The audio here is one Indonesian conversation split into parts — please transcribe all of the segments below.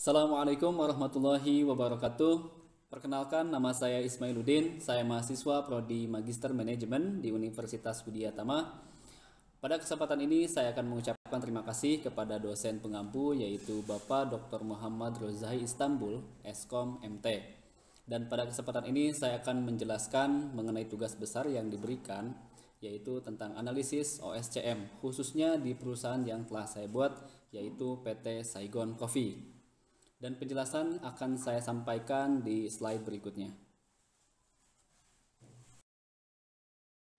Assalamualaikum warahmatullahi wabarakatuh. Perkenalkan, nama saya Ismailuddin. Saya mahasiswa Prodi Magister Manajemen di Universitas Widya Tama. Pada kesempatan ini saya akan mengucapkan terima kasih kepada dosen pengampu yaitu Bapak Dr. Muhammad Rozai Istanbul, Eskom MT. Dan pada kesempatan ini saya akan menjelaskan mengenai tugas besar yang diberikan yaitu tentang analisis OSCM khususnya di perusahaan yang telah saya buat yaitu PT Saigon Coffee. Dan penjelasan akan saya sampaikan di slide berikutnya.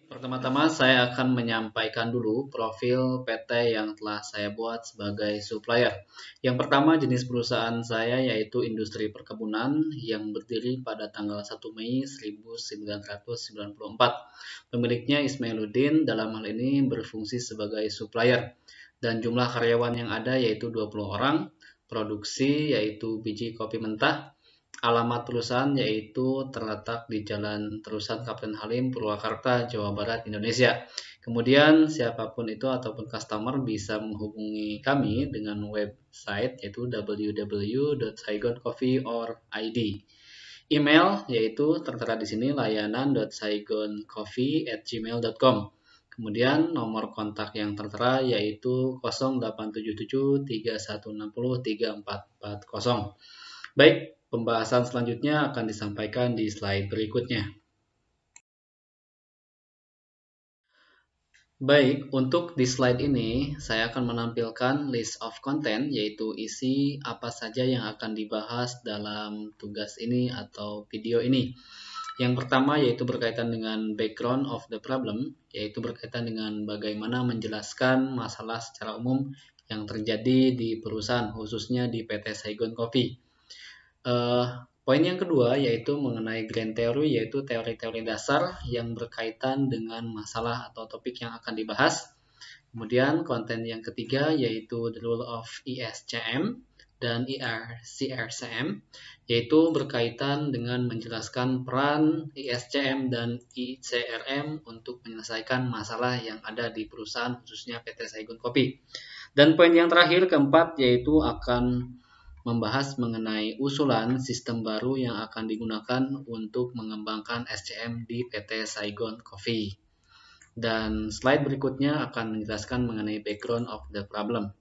Pertama-tama saya akan menyampaikan dulu profil PT yang telah saya buat sebagai supplier. Yang pertama jenis perusahaan saya yaitu industri perkebunan yang berdiri pada tanggal 1 Mei 1994. Pemiliknya Ismailuddin, dalam hal ini berfungsi sebagai supplier. Dan jumlah karyawan yang ada yaitu 20 orang. Produksi yaitu biji kopi mentah. Alamat perusahaan yaitu terletak di Jalan Terusan Kapten Halim, Purwakarta, Jawa Barat, Indonesia. Kemudian siapapun itu ataupun customer bisa menghubungi kami dengan website yaitu www.saigoncoffee.id. Email yaitu tertera di sini layanan.saigoncoffee@gmail.com. Kemudian nomor kontak yang tertera yaitu 0877 3160 3440. Baik, pembahasan selanjutnya akan disampaikan di slide berikutnya. Baik, untuk di slide ini saya akan menampilkan list of content yaitu isi apa saja yang akan dibahas dalam tugas ini atau video ini. Yang pertama yaitu berkaitan dengan background of the problem, yaitu berkaitan dengan bagaimana menjelaskan masalah secara umum yang terjadi di perusahaan, khususnya di PT Saigon Coffee. Poin yang kedua yaitu mengenai Grand Theory, yaitu teori-teori dasar yang berkaitan dengan masalah atau topik yang akan dibahas. Kemudian konten yang ketiga yaitu the rule of ESCM dan ERCRCM, yaitu berkaitan dengan menjelaskan peran ESCM dan ECRM untuk menyelesaikan masalah yang ada di perusahaan khususnya PT Saigon Coffee. Dan poin yang terakhir keempat yaitu akan membahas mengenai usulan sistem baru yang akan digunakan untuk mengembangkan SCM di PT Saigon Coffee. Dan slide berikutnya akan menjelaskan mengenai background of the problem.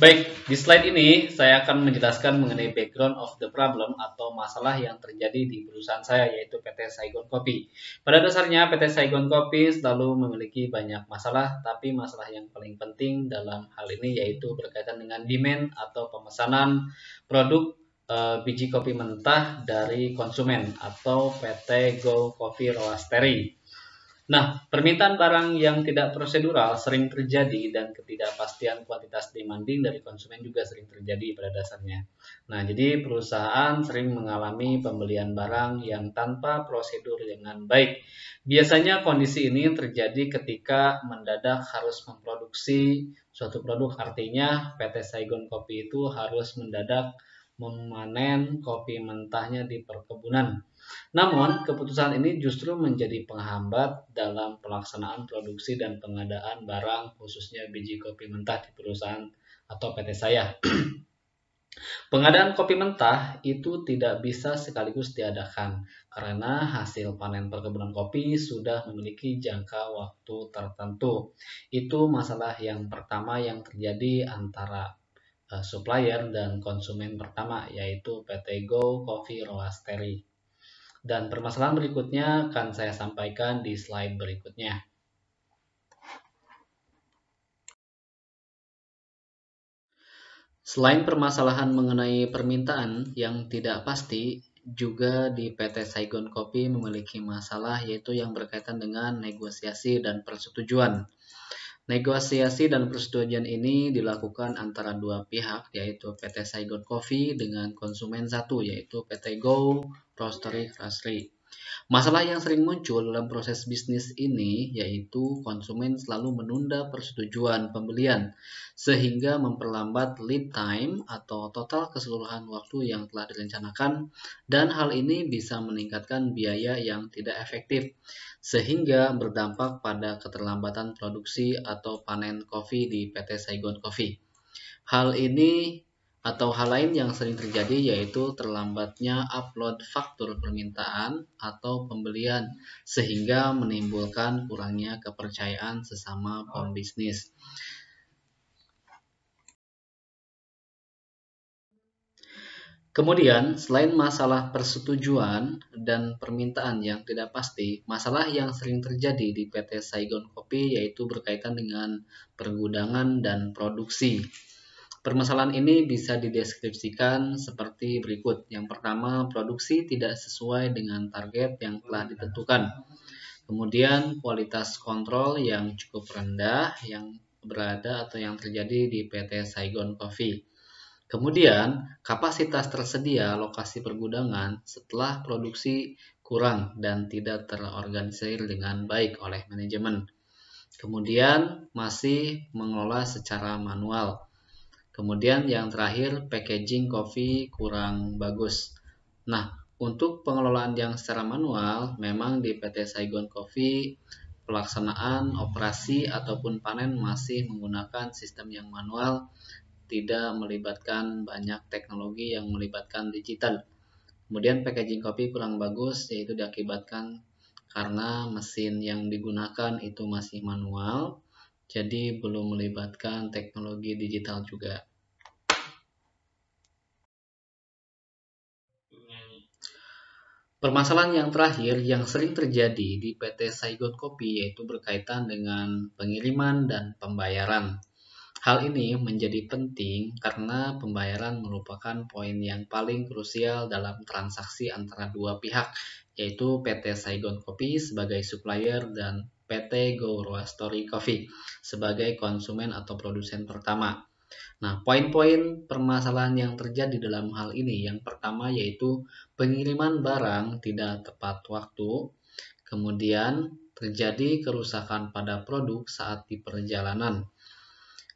Baik, di slide ini saya akan menjelaskan mengenai background of the problem atau masalah yang terjadi di perusahaan saya yaitu PT Saigon Coffee. Pada dasarnya PT Saigon Coffee selalu memiliki banyak masalah, tapi masalah yang paling penting dalam hal ini yaitu berkaitan dengan demand atau pemesanan produk biji kopi mentah dari konsumen atau PT Go Coffee Roastery. Nah, permintaan barang yang tidak prosedural sering terjadi dan ketidakpastian kuantitas demanding dari konsumen juga sering terjadi pada dasarnya. Nah, jadi perusahaan sering mengalami pembelian barang yang tanpa prosedur dengan baik. Biasanya kondisi ini terjadi ketika mendadak harus memproduksi suatu produk, artinya PT Saigon Coffee itu harus mendadak memanen kopi mentahnya di perkebunan. Namun, keputusan ini justru menjadi penghambat dalam pelaksanaan produksi dan pengadaan barang, khususnya biji kopi mentah di perusahaan atau PT saya. Pengadaan kopi mentah itu tidak bisa sekaligus diadakan, karena hasil panen perkebunan kopi sudah memiliki jangka waktu tertentu. Itu masalah yang pertama yang terjadi antara supplier dan konsumen pertama, yaitu PT Go Coffee Roastery. Dan permasalahan berikutnya akan saya sampaikan di slide berikutnya. Selain permasalahan mengenai permintaan yang tidak pasti, juga di PT Saigon Coffee memiliki masalah yaitu yang berkaitan dengan negosiasi dan persetujuan. Negosiasi dan persetujuan ini dilakukan antara dua pihak yaitu PT Saigon Coffee dengan konsumen satu yaitu PT Go Roastery. Masalah yang sering muncul dalam proses bisnis ini yaitu konsumen selalu menunda persetujuan pembelian sehingga memperlambat lead time atau total keseluruhan waktu yang telah direncanakan, dan hal ini bisa meningkatkan biaya yang tidak efektif sehingga berdampak pada keterlambatan produksi atau panen kopi di PT Saigon Coffee. Hal ini atau hal lain yang sering terjadi yaitu terlambatnya upload faktur permintaan atau pembelian sehingga menimbulkan kurangnya kepercayaan sesama pembisnis. Kemudian, selain masalah persetujuan dan permintaan yang tidak pasti, masalah yang sering terjadi di PT Saigon Coffee yaitu berkaitan dengan pergudangan dan produksi. Permasalahan ini bisa dideskripsikan seperti berikut. Yang pertama, produksi tidak sesuai dengan target yang telah ditentukan. Kemudian, kualitas kontrol yang cukup rendah yang berada atau yang terjadi di PT Saigon Coffee. Kemudian, kapasitas tersedia lokasi pergudangan setelah produksi kurang dan tidak terorganisir dengan baik oleh manajemen. Kemudian, masih mengelola secara manual. Kemudian yang terakhir, packaging kopi kurang bagus. Nah, untuk pengelolaan yang secara manual, memang di PT Saigon Coffee pelaksanaan operasi ataupun panen masih menggunakan sistem yang manual, tidak melibatkan banyak teknologi yang melibatkan digital. Kemudian packaging kopi kurang bagus, yaitu diakibatkan karena mesin yang digunakan itu masih manual, jadi belum melibatkan teknologi digital juga. Permasalahan yang terakhir yang sering terjadi di PT Saigon Coffee yaitu berkaitan dengan pengiriman dan pembayaran. Hal ini menjadi penting karena pembayaran merupakan poin yang paling krusial dalam transaksi antara dua pihak, yaitu PT Saigon Coffee sebagai supplier dan PT Go Roastery Coffee sebagai konsumen atau produsen pertama. Nah, poin-poin permasalahan yang terjadi dalam hal ini, yang pertama yaitu pengiriman barang tidak tepat waktu, kemudian terjadi kerusakan pada produk saat di perjalanan,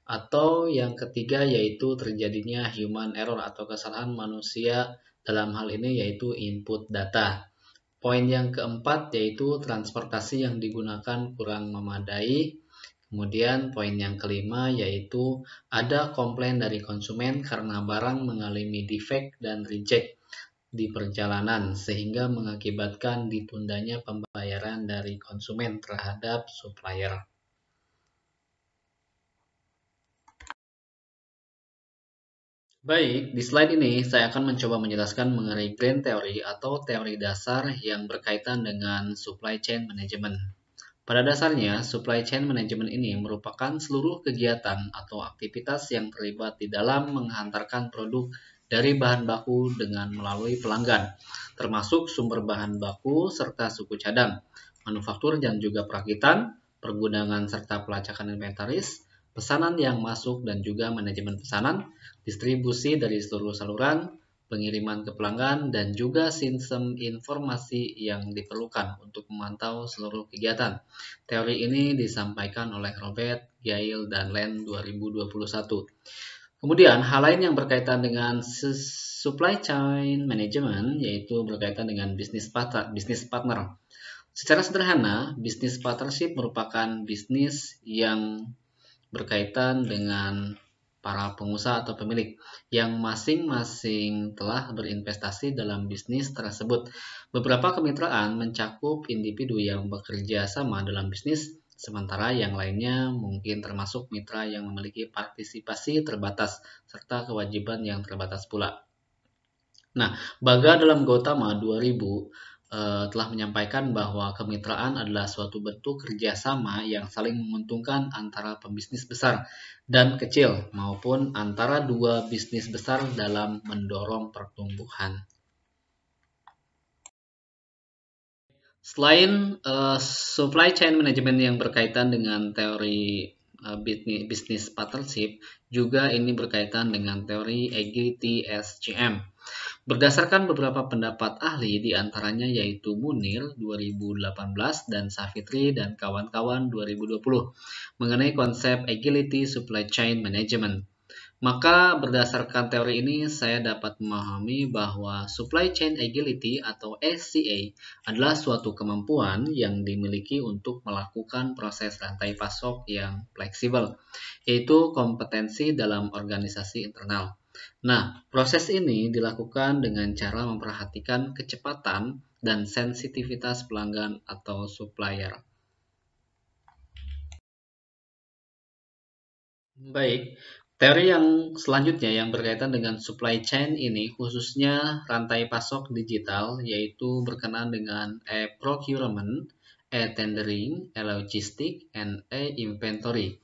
atau yang ketiga yaitu terjadinya human error atau kesalahan manusia dalam hal ini yaitu input data. Poin yang keempat yaitu transportasi yang digunakan kurang memadai. Kemudian poin yang kelima yaitu ada komplain dari konsumen karena barang mengalami defect dan reject di perjalanan sehingga mengakibatkan ditundanya pembayaran dari konsumen terhadap supplier. Baik, di slide ini saya akan mencoba menjelaskan mengenai Grand Theory atau teori dasar yang berkaitan dengan supply chain management. Pada dasarnya, supply chain management ini merupakan seluruh kegiatan atau aktivitas yang terlibat di dalam menghantarkan produk dari bahan baku dengan melalui pelanggan, termasuk sumber bahan baku serta suku cadang, manufaktur dan juga perakitan, pergudangan serta pelacakan inventaris, pesanan yang masuk dan juga manajemen pesanan, distribusi dari seluruh saluran, pengiriman ke pelanggan, dan juga sistem informasi yang diperlukan untuk memantau seluruh kegiatan. Teori ini disampaikan oleh Robert, Gail, dan Len 2021. Kemudian, hal lain yang berkaitan dengan supply chain management yaitu berkaitan dengan business partner. Secara sederhana, business partnership merupakan bisnis yang berkaitan dengan para pengusaha atau pemilik yang masing-masing telah berinvestasi dalam bisnis tersebut. Beberapa kemitraan mencakup individu yang bekerja sama dalam bisnis, sementara yang lainnya mungkin termasuk mitra yang memiliki partisipasi terbatas serta kewajiban yang terbatas pula. Nah, Baga dalam Gautama 2000 telah menyampaikan bahwa kemitraan adalah suatu bentuk kerjasama yang saling menguntungkan antara pembisnis besar dan kecil maupun antara dua bisnis besar dalam mendorong pertumbuhan. Selain supply chain management yang berkaitan dengan teori business partnership, juga ini berkaitan dengan teori AGTSCM. Berdasarkan beberapa pendapat ahli, diantaranya yaitu Munir 2018 dan Savitri dan kawan-kawan 2020, mengenai konsep Agility Supply Chain Management. Maka berdasarkan teori ini saya dapat memahami bahwa Supply Chain Agility atau SCA adalah suatu kemampuan yang dimiliki untuk melakukan proses rantai pasok yang fleksibel, yaitu kompetensi dalam organisasi internal. Nah, proses ini dilakukan dengan cara memperhatikan kecepatan dan sensitivitas pelanggan atau supplier. Baik, teori yang selanjutnya yang berkaitan dengan supply chain ini khususnya rantai pasok digital yaitu berkenaan dengan e-procurement, e-tendering, e-logistic, and e-inventory.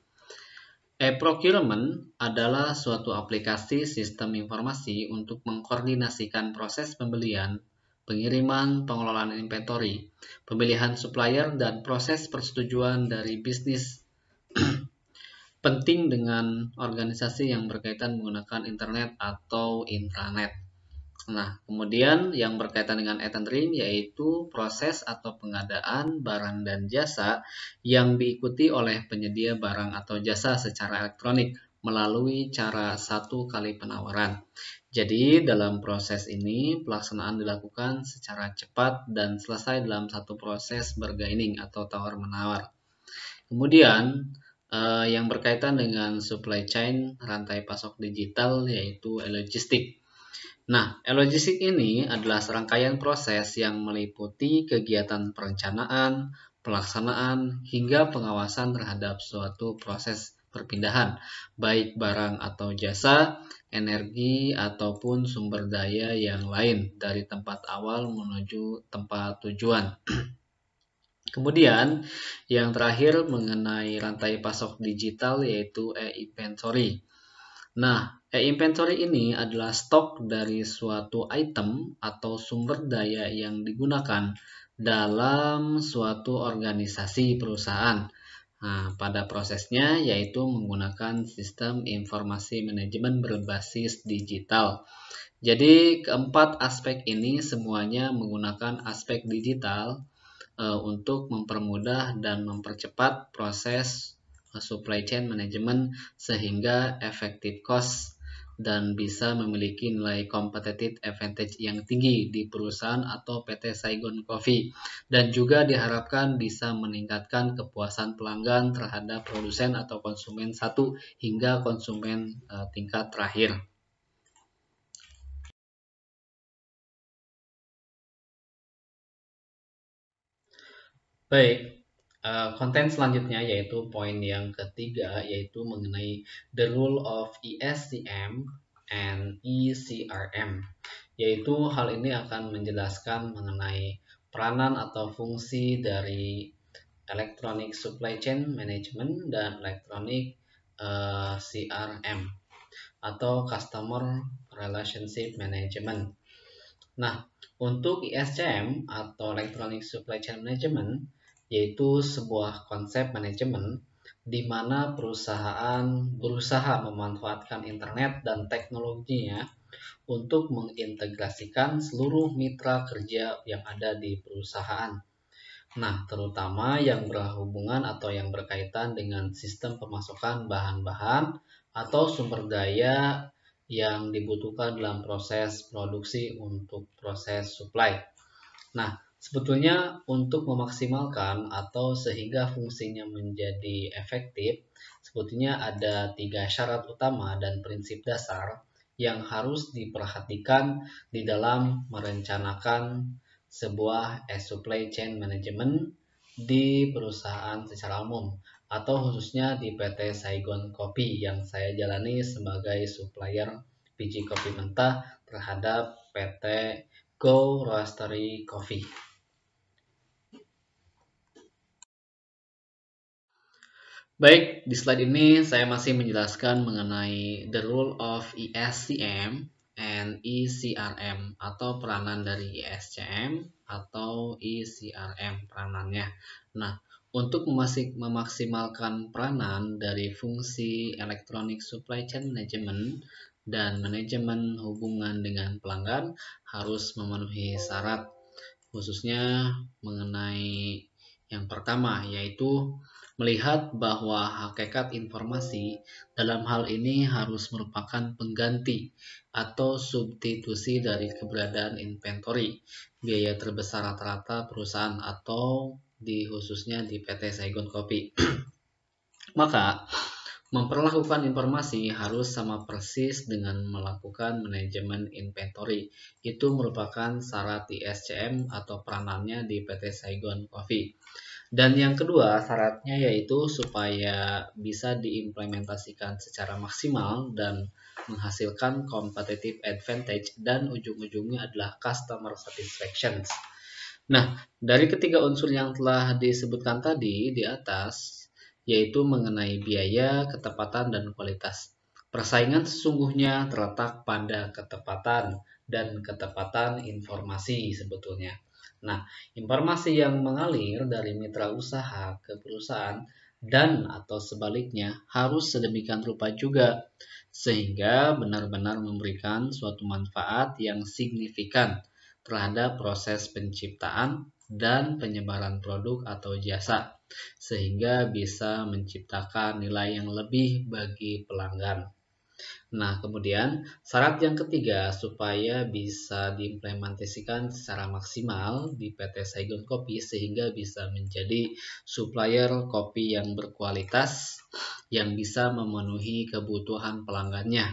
E-procurement adalah suatu aplikasi sistem informasi untuk mengkoordinasikan proses pembelian, pengiriman, pengelolaan inventory, pemilihan supplier, dan proses persetujuan dari bisnis penting dengan organisasi yang berkaitan menggunakan internet atau intranet. Nah, kemudian yang berkaitan dengan e-tendering yaitu proses atau pengadaan barang dan jasa yang diikuti oleh penyedia barang atau jasa secara elektronik melalui cara satu kali penawaran. Jadi, dalam proses ini pelaksanaan dilakukan secara cepat dan selesai dalam satu proses bargaining atau tawar-menawar. Kemudian, yang berkaitan dengan supply chain rantai pasok digital yaitu e-logistik. Nah, e-logistik ini adalah serangkaian proses yang meliputi kegiatan perencanaan, pelaksanaan, hingga pengawasan terhadap suatu proses perpindahan, baik barang atau jasa, energi, ataupun sumber daya yang lain dari tempat awal menuju tempat tujuan. Kemudian, yang terakhir mengenai rantai pasok digital yaitu e-inventory. Nah, e-inventory ini adalah stok dari suatu item atau sumber daya yang digunakan dalam suatu organisasi perusahaan. Nah, pada prosesnya yaitu menggunakan sistem informasi manajemen berbasis digital. Jadi, keempat aspek ini semuanya menggunakan aspek digital untuk mempermudah dan mempercepat proses supply chain management sehingga effective cost dan bisa memiliki nilai competitive advantage yang tinggi di perusahaan atau PT Saigon Coffee dan juga diharapkan bisa meningkatkan kepuasan pelanggan terhadap produsen atau konsumen satu hingga konsumen tingkat terakhir. Baik, konten selanjutnya yaitu poin yang ketiga yaitu mengenai the rule of ESCM and ECRM. Yaitu hal ini akan menjelaskan mengenai peranan atau fungsi dari Electronic Supply Chain Management dan Electronic CRM atau Customer Relationship Management. Nah, untuk ESCM atau Electronic Supply Chain Management yaitu sebuah konsep manajemen di mana perusahaan berusaha memanfaatkan internet dan teknologinya untuk mengintegrasikan seluruh mitra kerja yang ada di perusahaan. Nah, terutama yang berhubungan atau yang berkaitan dengan sistem pemasukan bahan-bahan atau sumber daya yang dibutuhkan dalam proses produksi untuk proses supply. Nah, sebetulnya untuk memaksimalkan atau sehingga fungsinya menjadi efektif, sebetulnya ada 3 syarat utama dan prinsip dasar yang harus diperhatikan di dalam merencanakan sebuah supply chain management di perusahaan secara umum atau khususnya di PT Saigon Coffee yang saya jalani sebagai supplier biji kopi mentah terhadap PT Go Roastery Coffee. Baik, di slide ini saya masih menjelaskan mengenai the role of ESCM and ECRM atau peranan dari ESCM atau ECRM peranannya. Nah, untuk memaksimalkan peranan dari fungsi Electronic Supply Chain Management dan manajemen hubungan dengan pelanggan harus memenuhi syarat, khususnya mengenai yang pertama, yaitu melihat bahwa hakikat informasi dalam hal ini harus merupakan pengganti atau substitusi dari keberadaan inventory, biaya terbesar rata-rata perusahaan atau khususnya di PT Saigon Kopi. Maka, memperlakukan informasi harus sama persis dengan melakukan manajemen inventory. Itu merupakan syarat di SCM atau peranannya di PT Saigon Coffee. Dan yang kedua syaratnya yaitu supaya bisa diimplementasikan secara maksimal dan menghasilkan competitive advantage dan ujung-ujungnya adalah customer satisfaction. Nah, dari ketiga unsur yang telah disebutkan tadi di atas, yaitu mengenai biaya, ketepatan, dan kualitas. Persaingan sesungguhnya terletak pada ketepatan dan ketepatan informasi sebetulnya. Nah, informasi yang mengalir dari mitra usaha ke perusahaan dan atau sebaliknya harus sedemikian rupa juga sehingga benar-benar memberikan suatu manfaat yang signifikan terhadap proses penciptaan dan penyebaran produk atau jasa, sehingga bisa menciptakan nilai yang lebih bagi pelanggan. Nah, kemudian syarat yang ketiga supaya bisa diimplementasikan secara maksimal di PT Saigon Kopi sehingga bisa menjadi supplier kopi yang berkualitas yang bisa memenuhi kebutuhan pelanggannya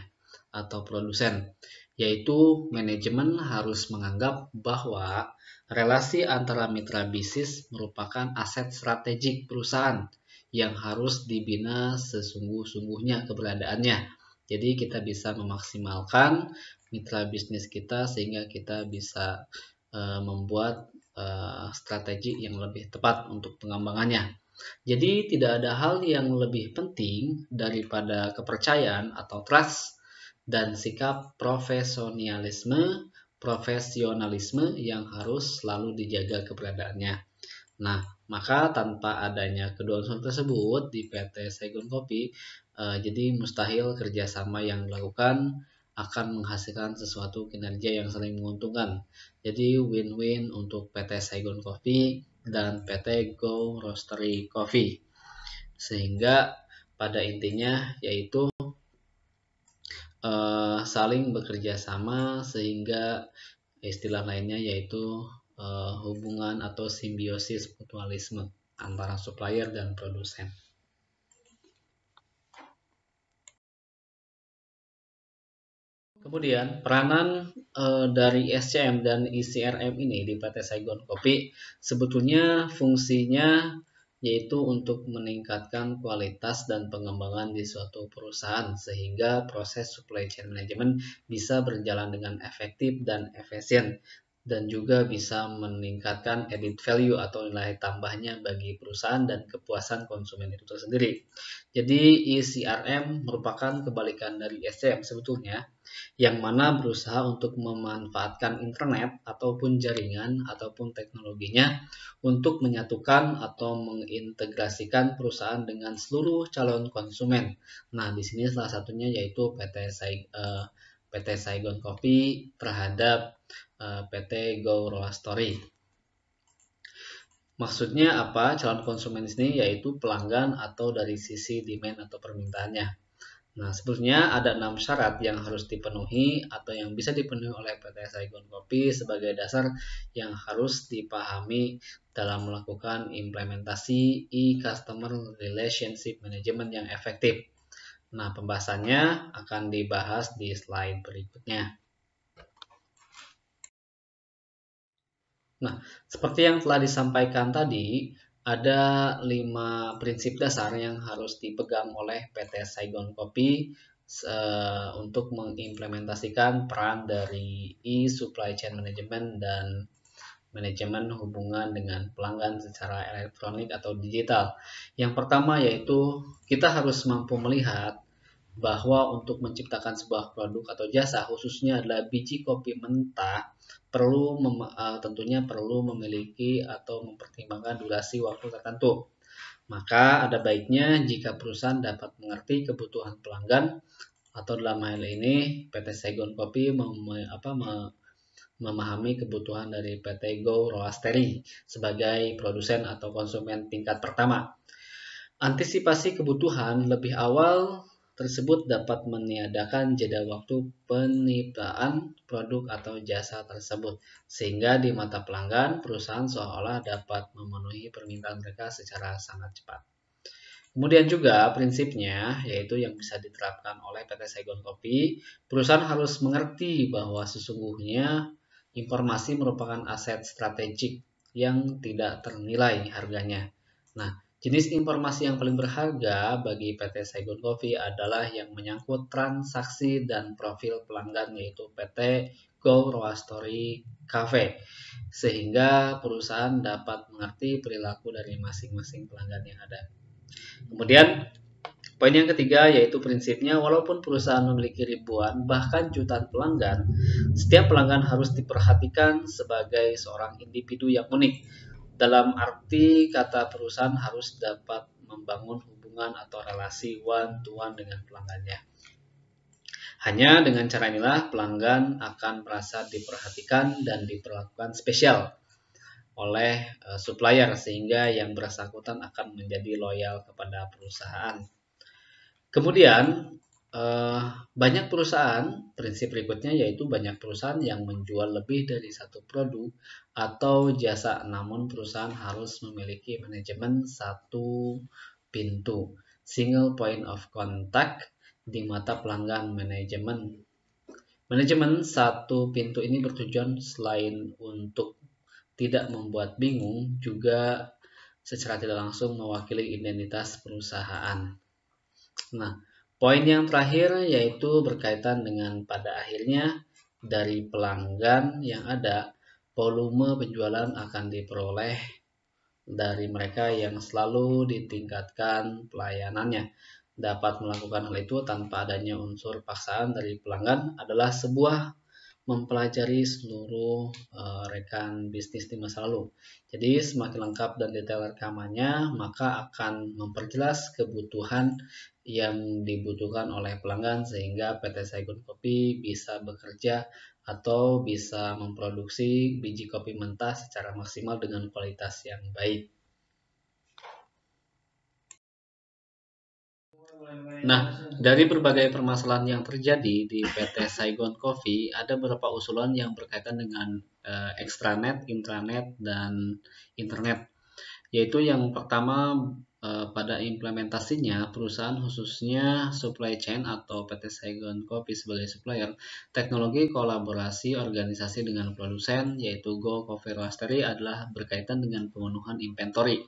atau produsen, yaitu manajemen harus menganggap bahwa relasi antara mitra bisnis merupakan aset strategik perusahaan yang harus dibina sesungguh-sungguhnya keberadaannya. Jadi kita bisa memaksimalkan mitra bisnis kita sehingga kita bisa membuat strategi yang lebih tepat untuk pengembangannya. Jadi tidak ada hal yang lebih penting daripada kepercayaan atau trust dan sikap profesionalisme yang harus selalu dijaga keberadaannya. Nah, maka tanpa adanya kedua unsur tersebut di PT Saigon Kopi, jadi mustahil kerjasama yang dilakukan akan menghasilkan sesuatu kinerja yang saling menguntungkan. Jadi win-win untuk PT Saigon Coffee dan PT Go Roastery Coffee. Sehingga pada intinya yaitu saling bekerja sama sehingga istilah lainnya yaitu hubungan atau simbiosis mutualisme antara supplier dan produsen. Kemudian peranan dari SCM dan ICRM ini di PT Saigon Kopi sebetulnya fungsinya yaitu untuk meningkatkan kualitas dan pengembangan di suatu perusahaan sehingga proses supply chain management bisa berjalan dengan efektif dan efisien dan juga bisa meningkatkan added value atau nilai tambahnya bagi perusahaan dan kepuasan konsumen itu tersendiri. Jadi ICRM merupakan kebalikan dari SCM sebetulnya, yang mana berusaha untuk memanfaatkan internet ataupun jaringan ataupun teknologinya untuk menyatukan atau mengintegrasikan perusahaan dengan seluruh calon konsumen. Nah, di sini salah satunya yaitu PT Saigon Coffee terhadap PT Go Roastery. Maksudnya apa? Calon konsumen di sini yaitu pelanggan atau dari sisi demand atau permintaannya. Nah, sebetulnya ada 6 syarat yang harus dipenuhi atau yang bisa dipenuhi oleh PT Saigon Kopi sebagai dasar yang harus dipahami dalam melakukan implementasi e-customer relationship management yang efektif. Nah, pembahasannya akan dibahas di slide berikutnya. Nah, seperti yang telah disampaikan tadi, ada 5 prinsip dasar yang harus dipegang oleh PT Saigon Kopi untuk mengimplementasikan peran dari e-supply chain management dan manajemen hubungan dengan pelanggan secara elektronik atau digital. Yang pertama yaitu kita harus mampu melihat bahwa untuk menciptakan sebuah produk atau jasa khususnya adalah biji kopi mentah tentunya perlu memiliki atau mempertimbangkan durasi waktu tertentu. Maka ada baiknya jika perusahaan dapat mengerti kebutuhan pelanggan atau dalam hal ini PT Saigon Kopi memahami kebutuhan dari PT Go Roastery sebagai produsen atau konsumen tingkat pertama. Antisipasi kebutuhan lebih awal tersebut dapat meniadakan jeda waktu penyiptaan produk atau jasa tersebut, sehingga di mata pelanggan, perusahaan seolah-olah dapat memenuhi permintaan mereka secara sangat cepat. Kemudian juga prinsipnya, yaitu yang bisa diterapkan oleh PT Saigon Kopi, perusahaan harus mengerti bahwa sesungguhnya informasi merupakan aset strategik yang tidak ternilai harganya. Nah, jenis informasi yang paling berharga bagi PT Saigon Coffee adalah yang menyangkut transaksi dan profil pelanggan, yaitu PT Go Roastery Cafe, sehingga perusahaan dapat mengerti perilaku dari masing-masing pelanggan yang ada. Kemudian poin yang ketiga yaitu prinsipnya walaupun perusahaan memiliki ribuan bahkan jutaan pelanggan, setiap pelanggan harus diperhatikan sebagai seorang individu yang unik. Dalam arti kata perusahaan harus dapat membangun hubungan atau relasi one-to-one dengan pelanggannya. Hanya dengan cara inilah pelanggan akan merasa diperhatikan dan diperlakukan spesial oleh supplier, sehingga yang bersangkutan akan menjadi loyal kepada perusahaan. Kemudian banyak perusahaan, prinsip berikutnya yaitu banyak perusahaan yang menjual lebih dari satu produk atau jasa, namun perusahaan harus memiliki manajemen satu pintu, single point of contact di mata pelanggan. Manajemen satu pintu ini bertujuan selain untuk tidak membuat bingung, juga secara tidak langsung mewakili identitas perusahaan. Nah, poin yang terakhir yaitu berkaitan dengan pada akhirnya dari pelanggan yang ada, volume penjualan akan diperoleh dari mereka yang selalu ditingkatkan pelayanannya. Dapat melakukan hal itu tanpa adanya unsur paksaan dari pelanggan adalah sebuah mempelajari seluruh rekan bisnis di masa lalu. Jadi semakin lengkap dan detail rekamannya, maka akan memperjelas kebutuhan yang dibutuhkan oleh pelanggan sehingga PT Saigon Kopi bisa bekerja atau bisa memproduksi biji kopi mentah secara maksimal dengan kualitas yang baik. Nah, dari berbagai permasalahan yang terjadi di PT Saigon Coffee, ada beberapa usulan yang berkaitan dengan extranet, intranet, dan internet. Yaitu yang pertama, pada implementasinya, perusahaan khususnya supply chain atau PT Saigon Coffee sebagai supplier, teknologi kolaborasi organisasi dengan produsen, yaitu Go Coffee Roastery, adalah berkaitan dengan pemenuhan inventory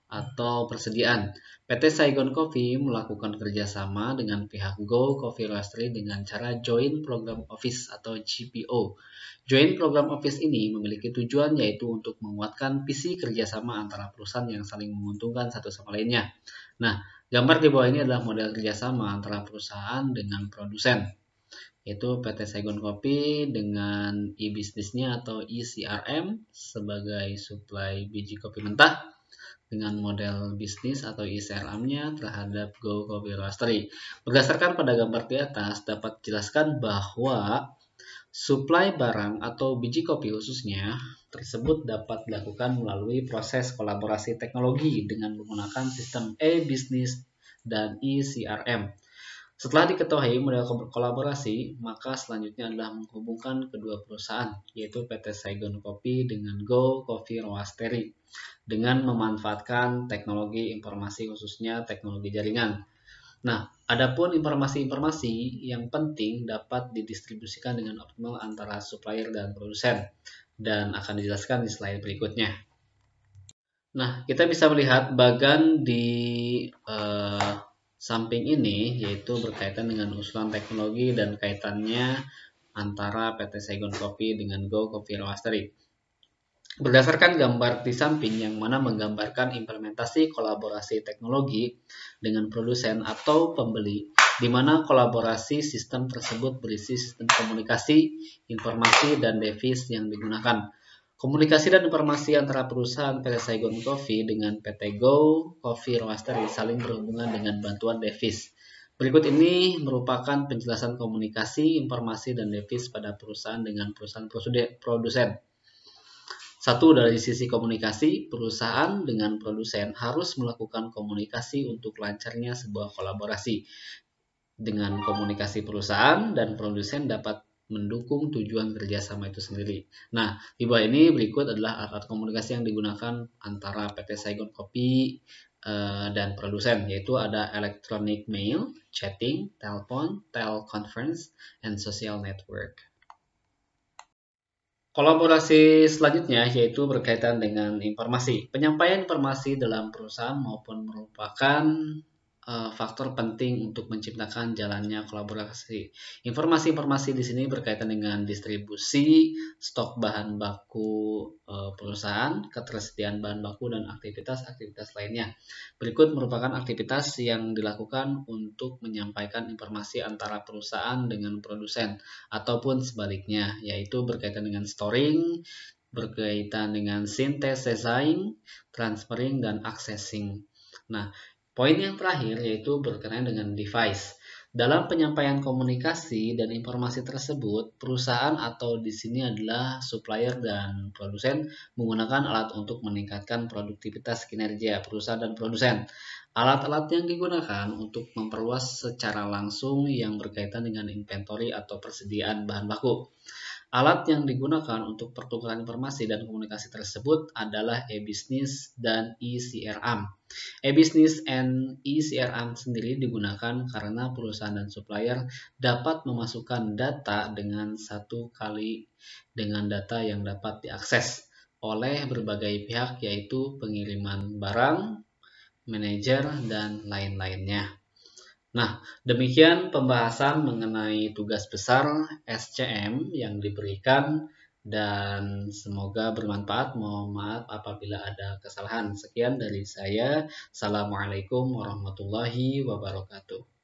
atau persediaan. PT Saigon Coffee melakukan kerjasama dengan pihak Go Coffee Roastery dengan cara Joint Program Office atau GPO. Joint Program Office ini memiliki tujuan yaitu untuk menguatkan visi kerjasama antara perusahaan yang saling menguntungkan satu sama lainnya. Nah, gambar di bawah ini adalah model kerjasama antara perusahaan dengan produsen, yaitu PT Saigon Coffee dengan e-bisnisnya atau e-CRM sebagai supply biji kopi mentah, dengan model bisnis atau e-CRM-nya terhadap Go Coffee Roastery. Berdasarkan pada gambar di atas, dapat dijelaskan bahwa suplai barang atau biji kopi khususnya tersebut dapat dilakukan melalui proses kolaborasi teknologi dengan menggunakan sistem e-bisnis dan e-CRM. Setelah diketahui model kolaborasi, maka selanjutnya adalah menghubungkan kedua perusahaan, yaitu PT Saigon Coffee dengan Go Coffee Roastery, dengan memanfaatkan teknologi informasi khususnya teknologi jaringan. Nah, adapun informasi-informasi yang penting dapat didistribusikan dengan optimal antara supplier dan produsen, dan akan dijelaskan di slide berikutnya. Nah, kita bisa melihat bagan di samping ini, yaitu berkaitan dengan usulan teknologi dan kaitannya antara PT Saigon Coffee dengan Go Coffee Roastery. Berdasarkan gambar di samping yang mana menggambarkan implementasi kolaborasi teknologi dengan produsen atau pembeli, di mana kolaborasi sistem tersebut berisi sistem komunikasi, informasi, dan device yang digunakan. Komunikasi dan informasi antara perusahaan PT Saigon Coffee dengan PT Go Coffee Roastery saling berhubungan dengan bantuan device. Berikut ini merupakan penjelasan komunikasi, informasi, dan devis pada perusahaan dengan perusahaan produsen. Satu, dari sisi komunikasi, perusahaan dengan produsen harus melakukan komunikasi untuk lancarnya sebuah kolaborasi. Dengan komunikasi perusahaan dan produsen dapat mendukung tujuan kerjasama itu sendiri. Nah, di bawah ini berikut adalah alat komunikasi yang digunakan antara PT Saigon Kopi dan produsen, yaitu ada electronic mail, chatting, telepon, teleconference, and social network. Kolaborasi selanjutnya yaitu berkaitan dengan informasi. Penyampaian informasi dalam perusahaan maupun merupakan faktor penting untuk menciptakan jalannya kolaborasi. Informasi-informasi di sini berkaitan dengan distribusi, stok bahan baku perusahaan, ketersediaan bahan baku, dan aktivitas-aktivitas lainnya. Berikut merupakan aktivitas yang dilakukan untuk menyampaikan informasi antara perusahaan dengan produsen ataupun sebaliknya, yaitu berkaitan dengan storing, berkaitan dengan synthesizing, transferring, dan accessing. Nah, poin yang terakhir yaitu berkenaan dengan device. Dalam penyampaian komunikasi dan informasi tersebut, perusahaan atau di sini adalah supplier dan produsen menggunakan alat untuk meningkatkan produktivitas kinerja perusahaan dan produsen. Alat-alat yang digunakan untuk memperluas secara langsung yang berkaitan dengan inventory atau persediaan bahan baku. Alat yang digunakan untuk pertukaran informasi dan komunikasi tersebut adalah e-business dan e-CRM. E-business and e-CRM sendiri digunakan karena perusahaan dan supplier dapat memasukkan data dengan satu kali dengan data yang dapat diakses oleh berbagai pihak, yaitu pengiriman barang, manajer, dan lain-lainnya. Nah, demikian pembahasan mengenai tugas besar SCM yang diberikan dan semoga bermanfaat. Mohon maaf apabila ada kesalahan. Sekian dari saya. Assalamualaikum warahmatullahi wabarakatuh.